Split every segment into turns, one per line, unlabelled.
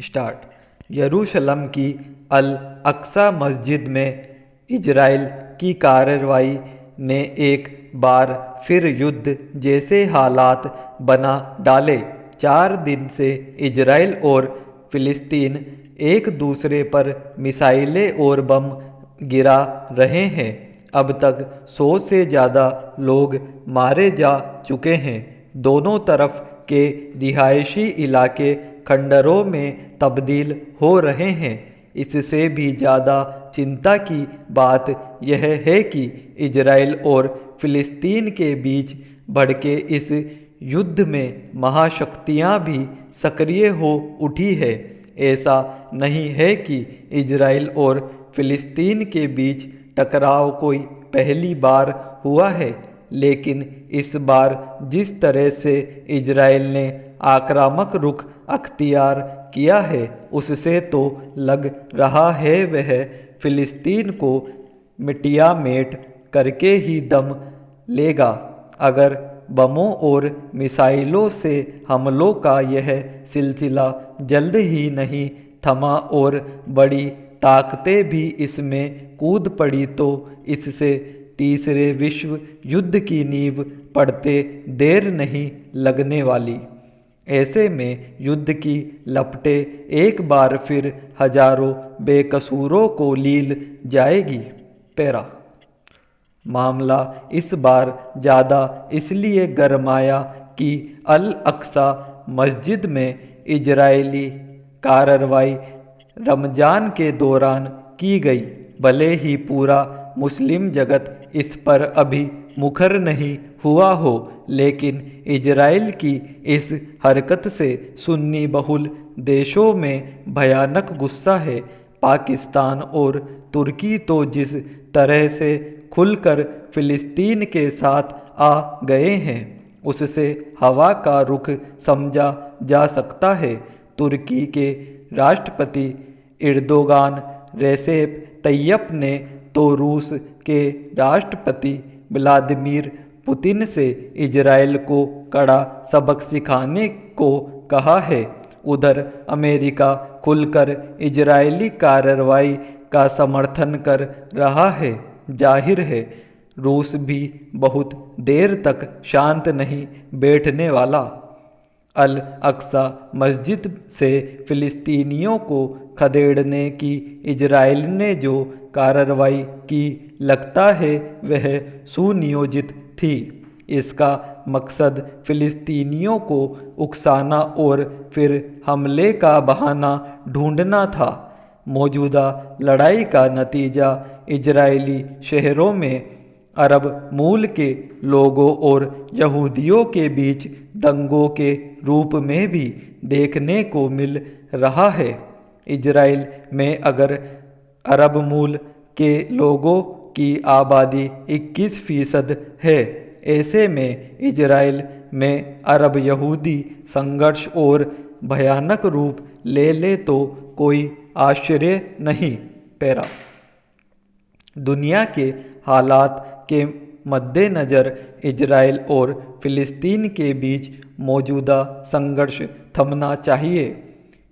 Start. यरूशलेम की अल अक्सा मस्जिद में इजराइल की कार्रवाई ने एक बार फिर युद्ध जैसे हालात बना डाले। 4 दिन से इजराइल और फिलिस्तीन एक दूसरे पर मिसाइलें और बम गिरा रहे हैं। अब तक 100 से ज़्यादा लोग मारे जा चुके हैं। दोनों तरफ के रिहायशी इलाके खंडरों में तब्दील हो रहे हैं। इससे भी ज़्यादा चिंता की बात यह है कि इजराइल और फिलिस्तीन के बीच भड़के इस युद्ध में महाशक्तियां भी सक्रिय हो उठी है। ऐसा नहीं है कि इजराइल और फिलिस्तीन के बीच टकराव कोई पहली बार हुआ है, लेकिन इस बार जिस तरह से इजराइल ने आक्रामक रुख अख्तियार किया है, उससे तो लग रहा है वह फिलिस्तीन को मिटियामेट करके ही दम लेगा। अगर बमों और मिसाइलों से हमलों का यह सिलसिला जल्द ही नहीं थमा और बड़ी ताकतें भी इसमें कूद पड़ी तो इससे तीसरे विश्व युद्ध की नींव पड़ते देर नहीं लगने वाली। ऐसे में युद्ध की लपटें एक बार फिर हजारों बेकसूरों को लील जाएगी। पैरा। मामला इस बार ज़्यादा इसलिए गरमाया कि अल अक्सा मस्जिद में इजरायली कार्रवाई रमज़ान के दौरान की गई। भले ही पूरा मुस्लिम जगत इस पर अभी मुखर नहीं हुआ हो, लेकिन इजराइल की इस हरकत से सुन्नी बहुल देशों में भयानक गुस्सा है। पाकिस्तान और तुर्की तो जिस तरह से खुलकर फिलिस्तीन के साथ आ गए हैं, उससे हवा का रुख समझा जा सकता है। तुर्की के राष्ट्रपति एर्दोगान रेसेप तैयप ने तो रूस के राष्ट्रपति व्लादिमीर पुतिन से इजराइल को कड़ा सबक सिखाने को कहा है। उधर अमेरिका खुलकर इजरायली कार्रवाई का समर्थन कर रहा है। जाहिर है रूस भी बहुत देर तक शांत नहीं बैठने वाला। अल अक्सा मस्जिद से फिलिस्तीनियों को खदेड़ने की इजराइल ने जो कार्रवाई की, लगता है वह सुनियोजित थी। इसका मकसद फिलिस्तीनियों को उकसाना और फिर हमले का बहाना ढूंढना था। मौजूदा लड़ाई का नतीजा इजरायली शहरों में अरब मूल के लोगों और यहूदियों के बीच दंगों के रूप में भी देखने को मिल रहा है। इजराइल में अगर अरब मूल के लोगों की आबादी 21% है, ऐसे में इजराइल में अरब यहूदी संघर्ष और भयानक रूप ले ले तो कोई आश्चर्य नहीं। पैरा। दुनिया के हालात के मद्देनज़र इजराइल और फिलिस्तीन के बीच मौजूदा संघर्ष थमना चाहिए।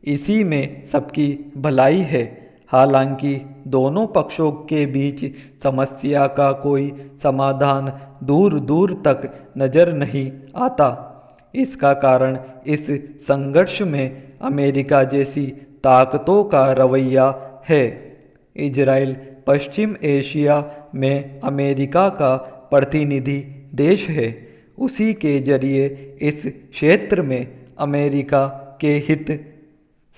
इसी में सबकी भलाई है। हालांकि दोनों पक्षों के बीच समस्या का कोई समाधान दूर दूर तक नज़र नहीं आता। इसका कारण इस संघर्ष में अमेरिका जैसी ताकतों का रवैया है। इजराइल पश्चिम एशिया में अमेरिका का प्रतिनिधि देश है। उसी के जरिए इस क्षेत्र में अमेरिका के हित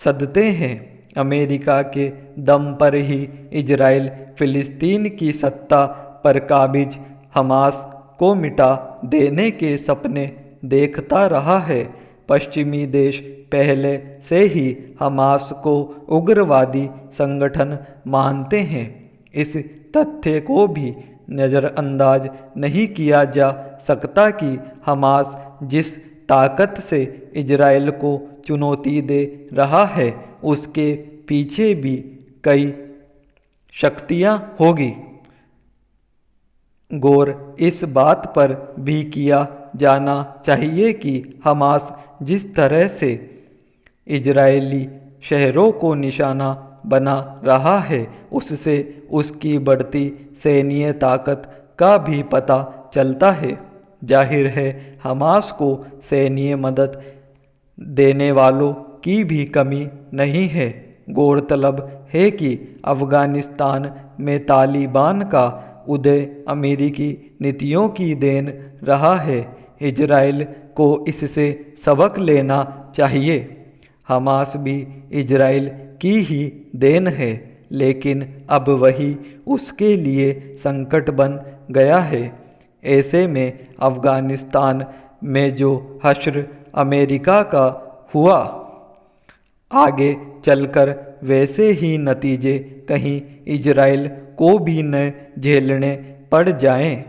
सधते हैं। अमेरिका के दम पर ही इजराइल फिलिस्तीन की सत्ता पर काबिज हमास को मिटा देने के सपने देखता रहा है। पश्चिमी देश पहले से ही हमास को उग्रवादी संगठन मानते हैं। इस तथ्य को भी नज़रअंदाज नहीं किया जा सकता कि हमास जिस ताकत से इजराइल को चुनौती दे रहा है, उसके पीछे भी कई शक्तियां होगी। गौर इस बात पर भी किया जाना चाहिए कि हमास जिस तरह से इजरायली शहरों को निशाना बना रहा है, उससे उसकी बढ़ती सैन्य ताकत का भी पता चलता है। जाहिर है हमास को सैन्य मदद देने वालों की भी कमी नहीं है। गौरतलब है कि अफ़गानिस्तान में तालिबान का उदय अमेरिकी नीतियों की देन रहा है। इजराइल को इससे सबक लेना चाहिए। हमास भी इजराइल की ही देन है, लेकिन अब वही उसके लिए संकट बन गया है। ऐसे में अफ़गानिस्तान में जो हश्र अमेरिका का हुआ, आगे चलकर वैसे ही नतीजे कहीं इजराइल को भी न झेलने पड़ जाएं।